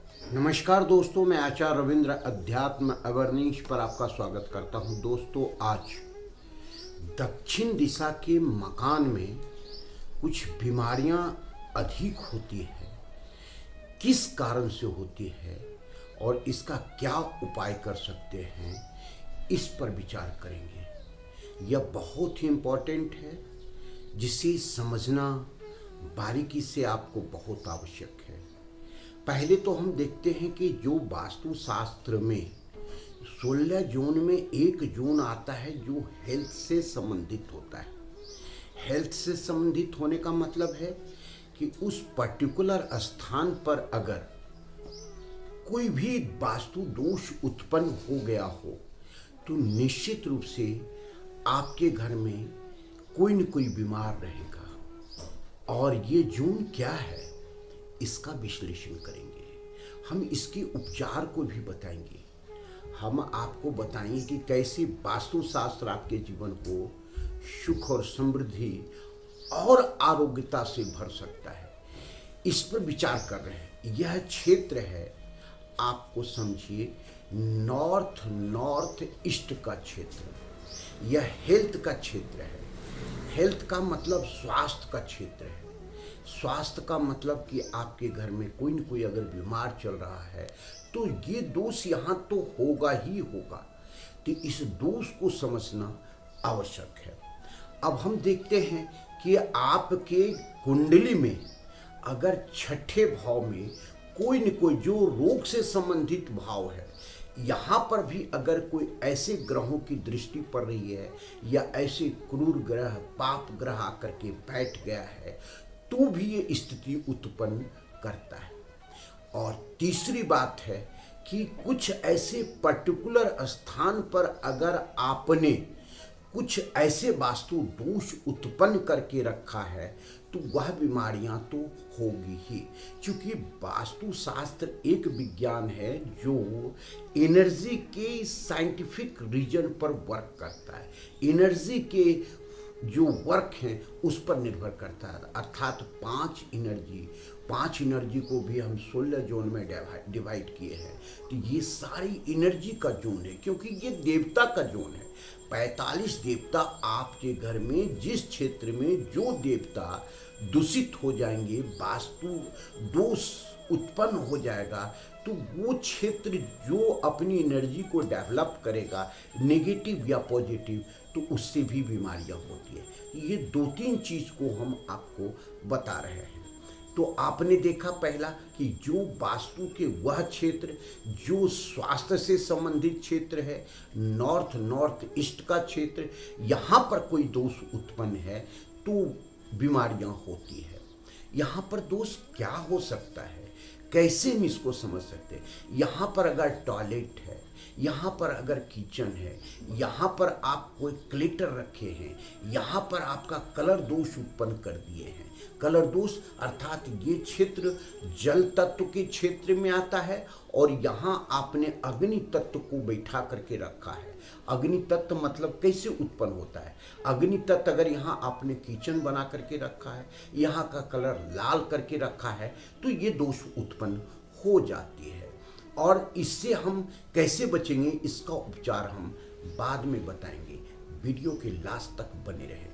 नमस्कार दोस्तों, मैं आचार्य रविंद्र अध्यात्म अवर्नीश पर आपका स्वागत करता हूं। दोस्तों, आज दक्षिण दिशा के मकान में कुछ बीमारियां अधिक होती है। किस कारण से होती है और इसका क्या उपाय कर सकते हैं, इस पर विचार करेंगे। यह बहुत ही इम्पोर्टेंट है, जिसे समझना बारीकी से आपको बहुत आवश्यक है। पहले तो हम देखते हैं कि जो वास्तु शास्त्र में 16 जोन में एक जोन आता है जो हेल्थ से संबंधित होता है। हेल्थ से संबंधित होने का मतलब है कि उस पर्टिकुलर स्थान पर अगर कोई भी वास्तु दोष उत्पन्न हो गया हो तो निश्चित रूप से आपके घर में कोई न कोई बीमार रहेगा। और ये जोन क्या है, इसका विश्लेषण करेंगे। हम इसके उपचार को भी बताएंगे। हम आपको बताएंगे कि कैसे वास्तुशास्त्र आपके जीवन को सुख और समृद्धि और आरोग्यता से भर सकता है। इस पर विचार कर रहे हैं। यह क्षेत्र है, आपको समझिए, नॉर्थ ईस्ट का क्षेत्र। यह हेल्थ का क्षेत्र है। हेल्थ का मतलब स्वास्थ्य का क्षेत्र है। स्वास्थ्य का मतलब कि आपके घर में कोई न कोई अगर बीमार चल रहा है तो ये दोष यहाँ तो होगा ही होगा। तो इस दोष को समझना आवश्यक है। अब हम देखते हैं कि आपके कुंडली में अगर छठे भाव में कोई न कोई जो रोग से संबंधित भाव है, यहाँ पर भी अगर कोई ऐसे ग्रहों की दृष्टि पड़ रही है या ऐसे क्रूर ग्रह, पाप ग्रह आकर के बैठ गया है, तो भी ये स्थिति उत्पन्न करता है। और तीसरी बात है कि कुछ ऐसे पर्टिकुलर स्थान पर अगर आपने कुछ ऐसे वास्तु दोष उत्पन्न करके रखा है तो वह बीमारियां तो होगी ही। क्योंकि वास्तु शास्त्र एक विज्ञान है जो एनर्जी के साइंटिफिक रीजन पर वर्क करता है। एनर्जी के जो वर्क है उस पर निर्भर करता है। अर्थात पांच एनर्जी को भी हम 16 जोन में डिवाइड किए हैं। तो ये सारी एनर्जी का जोन है, क्योंकि ये देवता का जोन है। 45 देवता आपके घर में, जिस क्षेत्र में जो देवता दूषित हो जाएंगे, वास्तु दोष उत्पन्न हो जाएगा, तो वो क्षेत्र जो अपनी एनर्जी को डेवलप करेगा, नेगेटिव या पॉजिटिव, तो उससे भी बीमारियां होती है। ये 2-3 चीज को हम आपको बता रहे हैं। तो आपने देखा पहला कि जो वास्तु के वह क्षेत्र जो स्वास्थ्य से संबंधित क्षेत्र है, नॉर्थ ईस्ट का क्षेत्र, यहाँ पर कोई दोष उत्पन्न है तो बीमारियां होती है। यहाँ पर दोष क्या हो सकता है, कैसे हम इसको समझ सकते हैं। यहाँ पर अगर टॉयलेट है, यहाँ पर अगर किचन है, यहाँ पर आप कोई क्लेटर रखे हैं, यहाँ पर आपका कलर दोष उत्पन्न कर दिए हैं। कलर दोष अर्थात ये क्षेत्र जल तत्व के क्षेत्र में आता है और यहाँ आपने अग्नि तत्व को बैठा करके रखा है। अग्नि तत्व मतलब कैसे उत्पन्न होता है। अग्नि तत्व अगर यहाँ आपने किचन बना करके रखा है, यहाँ का कलर लाल करके रखा है, तो ये दोष उत्पन्न हो जाती है। और इससे हम कैसे बचेंगे, इसका उपचार हम बाद में बताएंगे। वीडियो के लास्ट तक बने रहें।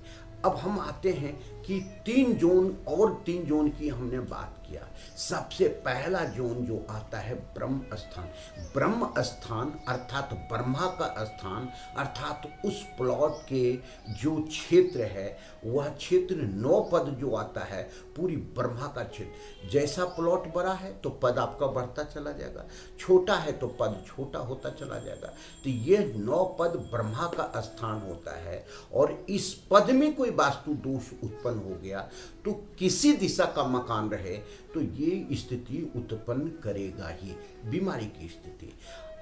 अब हम आते हैं कि 3 जोन की हमने बात किया। सबसे पहला जोन जो आता है ब्रह्म स्थान। ब्रह्म स्थान अर्थात ब्रह्मा का स्थान, अर्थात उस प्लॉट के जो क्षेत्र है वह क्षेत्र 9 पद जो आता है, पूरी ब्रह्मा का क्षेत्र। जैसा प्लॉट बड़ा है तो पद आपका बढ़ता चला जाएगा, छोटा है तो पद छोटा होता चला जाएगा। तो ये 9 पद ब्रह्मा का स्थान होता है। और इस पद में कोई वास्तु दोष उत्पन्न हो गया तो किसी दिशा का मकान रहे तो ये स्थिति उत्पन्न करेगा ही, बीमारी की स्थिति।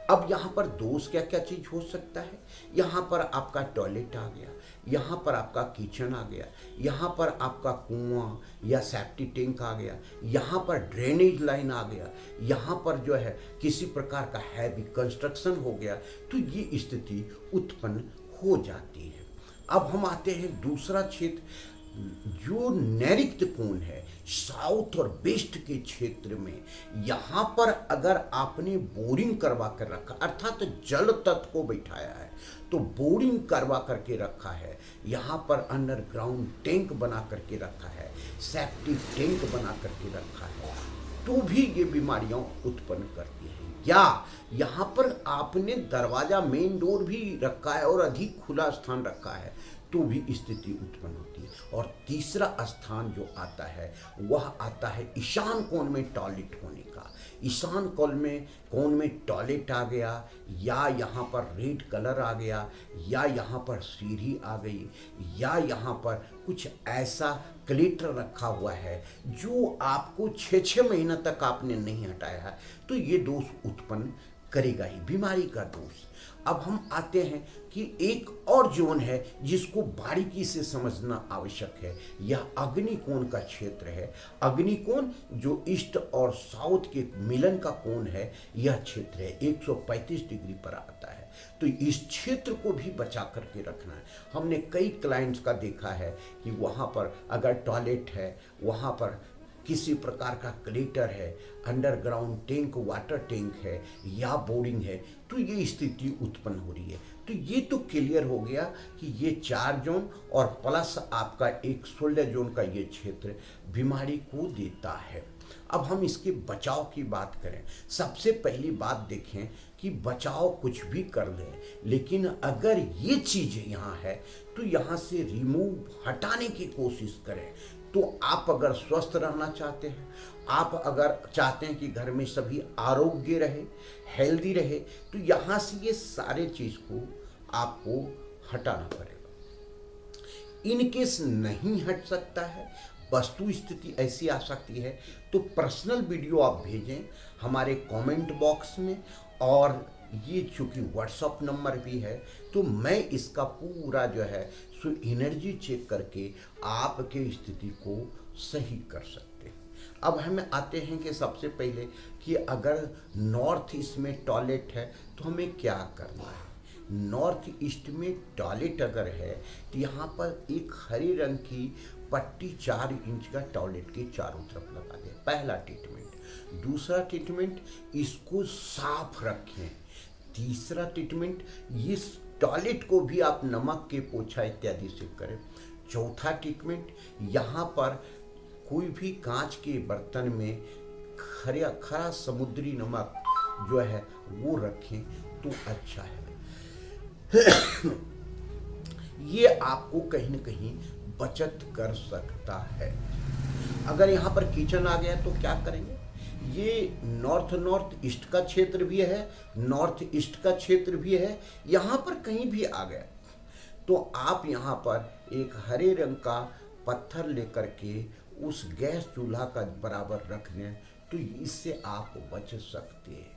अब यहाँ पर दोष क्या क्या चीज हो सकता है। यहाँ पर आपका टॉयलेट आ गया, यहाँ पर आपका किचन आ गया, यहाँ पर आपका कुआं या सेप्टिक टैंक आ गया, यहाँ पर ड्रेनेज लाइन आ गया, यहाँ पर जो है किसी प्रकार का हैवी कंस्ट्रक्शन हो गया, तो ये स्थिति उत्पन्न हो जाती है। अब हम आते हैं दूसरा क्षेत्र। जो नैऋत्य कोण है साउथ और वेस्ट के क्षेत्र में, यहाँ पर अगर आपने बोरिंग करवा कर रखा अर्थात जल तत्व को बैठाया है, तो बोरिंग करवा करके रखा है, यहाँ पर अंडरग्राउंड टैंक बना करके रखा है, सेप्टिक टैंक बना करके रखा है, तो भी ये बीमारियां उत्पन्न करती हैं। या यहाँ पर आपने दरवाजा मेन डोर भी रखा है और अधिक खुला स्थान रखा है, तो भी स्थिति उत्पन्न होती है। और तीसरा स्थान जो आता है वह आता है ईशान कोण में टॉयलेट होने का। ईशान कोण में टॉयलेट आ गया, या यहाँ पर रेड कलर आ गया, या यहाँ पर सीढ़ी आ गई, या यहाँ पर कुछ ऐसा क्लेटर रखा हुआ है जो आपको 6-6 महीना तक आपने नहीं हटाया है, तो ये दोष उत्पन्न करेगा ही, बीमारी का दोष। अब हम आते हैं कि एक और जोन है जिसको बारीकी से समझना आवश्यक है। यह अग्निकोण का क्षेत्र है। अग्निकोण जो ईस्ट और साउथ के मिलन का कोण है, यह क्षेत्र है 135 डिग्री पर आता है। तो इस क्षेत्र को भी बचा करके रखना है। हमने कई क्लाइंट्स का देखा है कि वहाँ पर अगर टॉयलेट है, वहाँ पर किसी प्रकार का क्लेटर है, अंडरग्राउंड टैंक, वाटर टैंक है या बोरिंग है, तो ये स्थिति उत्पन्न हो रही है। तो ये तो क्लियर हो गया कि ये 4 जोन और प्लस आपका एक 16 जोन का ये क्षेत्र बीमारी को देता है। अब हम इसके बचाव की बात करें। सबसे पहली बात देखें कि बचाव कुछ भी कर लें, लेकिन अगर ये चीज़ यहाँ है तो यहाँ से रिमूव हटाने की कोशिश करें। तो आप अगर स्वस्थ रहना चाहते हैं, आप अगर चाहते हैं कि घर में सभी आरोग्य रहे, हेल्दी रहे, तो यहाँ से ये सारे चीज़ को आपको हटाना पड़ेगा। इनकेस नहीं हट सकता है, वस्तु स्थिति ऐसी आ सकती है, तो पर्सनल वीडियो आप भेजें हमारे कमेंट बॉक्स में। और ये चूँकि व्हाट्सअप नंबर भी है, तो मैं इसका पूरा जो है सो एनर्जी चेक करके आपके स्थिति को सही कर सकते हैं। अब हम आते हैं कि सबसे पहले कि अगर नॉर्थ ईस्ट में टॉयलेट है तो हमें क्या करना है। नॉर्थ ईस्ट में टॉयलेट अगर है तो यहाँ पर एक हरे रंग की पट्टी 4 इंच का टॉयलेट के चारों तरफ लगा दें, पहला ट्रीटमेंट। दूसरा ट्रीटमेंट, इसको साफ रखें। तीसरा ट्रीटमेंट, इस टॉयलेट को भी आप नमक के पोछा इत्यादि से करें। चौथा ट्रीटमेंट, यहाँ पर कोई भी कांच के बर्तन में खरा समुद्री नमक जो है वो रखें तो अच्छा है। ये आपको कहीं न कहीं बचत कर सकता है। अगर यहाँ पर किचन आ गया तो क्या करेंगे। ये नॉर्थ ईस्ट का क्षेत्र भी है, नॉर्थ ईस्ट का क्षेत्र भी है, यहाँ पर कहीं भी आ गया तो आप यहाँ पर एक हरे रंग का पत्थर लेकर के उस गैस चूल्हा का बराबर रख लें, तो इससे आप बच सकते हैं।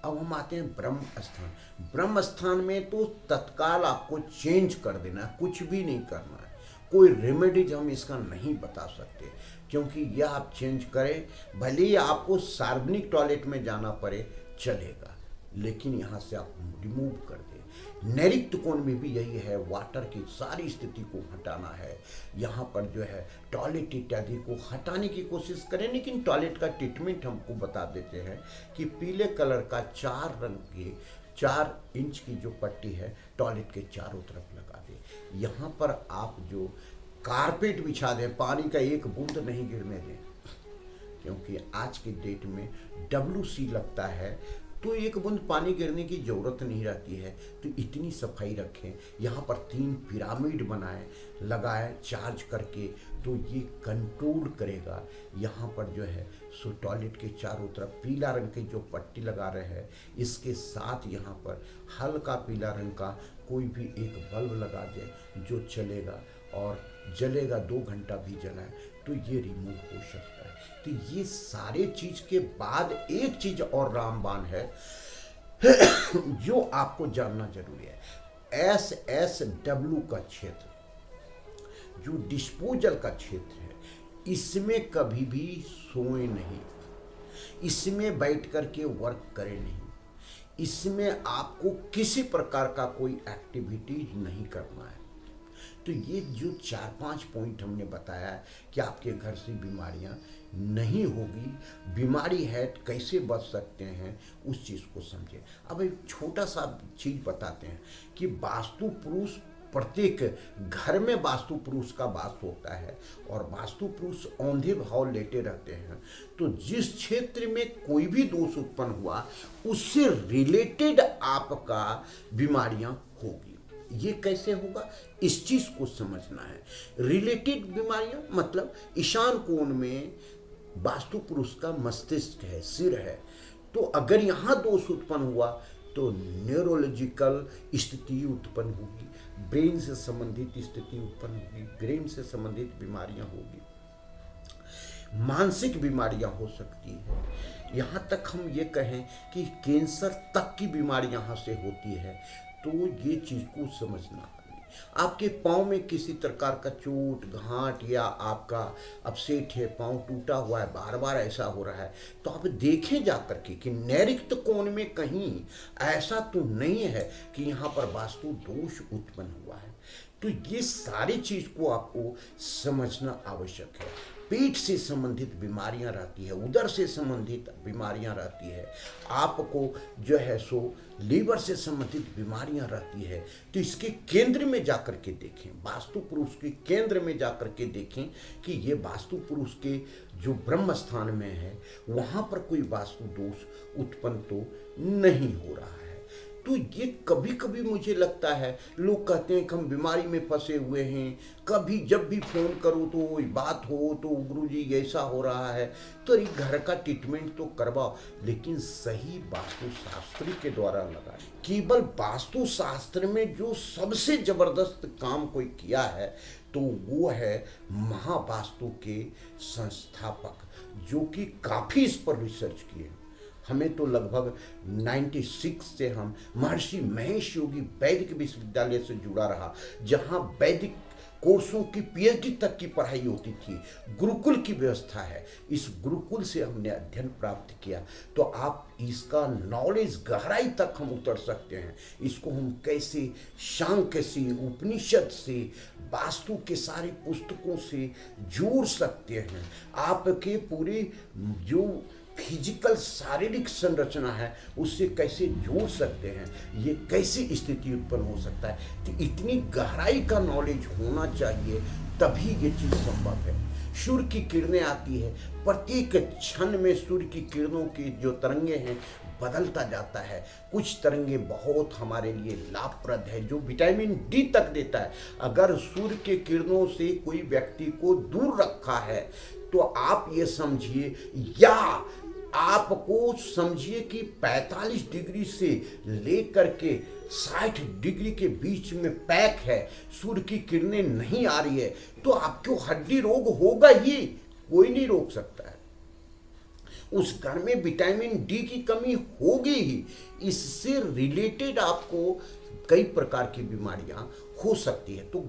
अब हम आते हैं ब्रह्म स्थान। ब्रह्म स्थान में तो तत्काल आपको चेंज कर देना है, कुछ भी नहीं करना है। कोई रेमेडीज हम इसका नहीं बता सकते, क्योंकि यह आप चेंज करें, भले ही आपको सार्वजनिक टॉयलेट में जाना पड़े चलेगा, लेकिन यहाँ से आप रिमूव कर दें। नैऋत्य कोण में भी यही है, वाटर की सारी स्थिति को हटाना है। यहाँ पर जो है टॉयलेट इत्यादि को हटाने की कोशिश करें, लेकिन टॉयलेट का ट्रीटमेंट हमको बता देते हैं कि पीले कलर का 4 रंग के 4 इंच की जो पट्टी है टॉयलेट के चारों तरफ लगा दें। यहाँ पर आप जो कारपेट बिछा दें, पानी का एक बूंद नहीं गिरने दें, क्योंकि आज के डेट में WC लगता है तो एक बूंद पानी गिरने की ज़रूरत नहीं रहती है। तो इतनी सफाई रखें। यहाँ पर 3 पिरामिड लगाए चार्ज करके, तो ये कंट्रोल करेगा। यहाँ पर जो है सो टॉयलेट के चारों तरफ पीला रंग की जो पट्टी लगा रहे हैं, इसके साथ यहाँ पर हल्का पीला रंग का कोई भी एक बल्ब लगा दे जो चलेगा और जलेगा, 2 घंटा भी जलाए तो ये रिमूव हो सकता है। तो ये सारे चीज के बाद एक चीज और रामबाण है जो आपको जानना जरूरी है। SSW का क्षेत्र, जो डिस्पोजल का क्षेत्र है, इसमें कभी भी सोए नहीं, इसमें बैठ करके वर्क करें नहीं, इसमें आपको किसी प्रकार का कोई एक्टिविटीज नहीं करना है। तो ये जो 4-5 पॉइंट हमने बताया है कि आपके घर से बीमारियां नहीं होगी, बीमारी है तो कैसे बच सकते हैं, उस चीज़ को समझें। अब एक छोटा सा चीज़ बताते हैं कि वास्तु पुरुष, प्रत्येक घर में वास्तु पुरुष का वास होता है और वास्तु पुरुष औंधे भाव लेटे रहते हैं। तो जिस क्षेत्र में कोई भी दोष उत्पन्न हुआ उससे रिलेटेड आपका बीमारियां होगी। ये कैसे होगा, इस चीज को समझना है। रिलेटेड बीमारियां मतलब ईशान कोण में वास्तु पुरुष का मस्तिष्क है, सिर है, तो अगर यहाँ दोष उत्पन्न हुआ तो न्यूरोलॉजिकल स्थिति उत्पन्न होगी, ब्रेन से संबंधित स्थिति उत्पन्न होगी, ब्रेन से संबंधित बीमारियां होगी, मानसिक बीमारियां हो सकती है। यहाँ तक हम ये कहें कि कैंसर तक की बीमारी यहाँ से होती है। तो ये चीज़ को समझना, आपके पाँव में किसी प्रकार का चोट घाट या आपका अपसेट है, पाँव टूटा हुआ है, बार बार ऐसा हो रहा है, तो आप देखें जा करके कि नैऋत्य कोण में कहीं ऐसा तो नहीं है कि यहाँ पर वास्तु दोष उत्पन्न हुआ है। तो ये सारी चीज़ को आपको समझना आवश्यक है। पेट से संबंधित बीमारियां रहती है, उदर से संबंधित बीमारियां रहती है, आपको जो है सो लीवर से संबंधित बीमारियां रहती है। तो इसके केंद्र में जाकर के देखें, वास्तु पुरुष के केंद्र में जाकर के देखें कि ये वास्तु पुरुष के जो ब्रह्म स्थान में है वहाँ पर कोई वास्तु दोष उत्पन्न तो नहीं हो रहा है। तो ये कभी कभी मुझे लगता है लोग कहते हैं कि हम बीमारी में फंसे हुए हैं, कभी जब भी फ़ोन करो तो कोई बात हो तो गुरुजी ऐसा हो रहा है, तो ये घर का ट्रीटमेंट तो करवाओ, लेकिन सही वास्तुशास्त्री के द्वारा लगाए। केवल वास्तुशास्त्र में जो सबसे ज़बरदस्त काम कोई किया है तो वो है महावास्तु के संस्थापक, जो कि काफ़ी इस पर रिसर्च किए। हमें तो लगभग 96 से हम महर्षि महेश योगी वैदिक विश्वविद्यालय से जुड़ा रहा, जहाँ वैदिक कोर्सों की पीएचडी तक की पढ़ाई होती थी। गुरुकुल की व्यवस्था है, इस गुरुकुल से हमने अध्ययन प्राप्त किया। तो आप इसका नॉलेज गहराई तक हम उतर सकते हैं। इसको हम कैसे सांख्य से, उपनिषद से, वास्तु के सारे पुस्तकों से जोड़ सकते हैं। आपके पूरे जो फिजिकल शारीरिक संरचना है उससे कैसे जोड़ सकते हैं, ये कैसे स्थिति उत्पन्न हो सकता है। तो इतनी गहराई का नॉलेज होना चाहिए, तभी ये चीज़ संभव है। सूर्य की किरणें आती है, प्रत्येक क्षण में सूर्य की किरणों की जो तरंगे हैं बदलता जाता है। कुछ तरंगे बहुत हमारे लिए लाभप्रद है, जो विटामिन डी तक देता है। अगर सूर्य के किरणों से कोई व्यक्ति को दूर रखा है तो आप ये समझिए, या आपको समझिए कि 45 डिग्री से लेकर के 60 डिग्री के बीच में पैक है, सूर्य की किरणें नहीं आ रही है, तो आपको हड्डी रोग होगा ही, कोई नहीं रोक सकता है। उस घर में विटामिन डी की कमी होगी ही। इससे रिलेटेड आपको कई प्रकार की बीमारियां हो सकती है। तो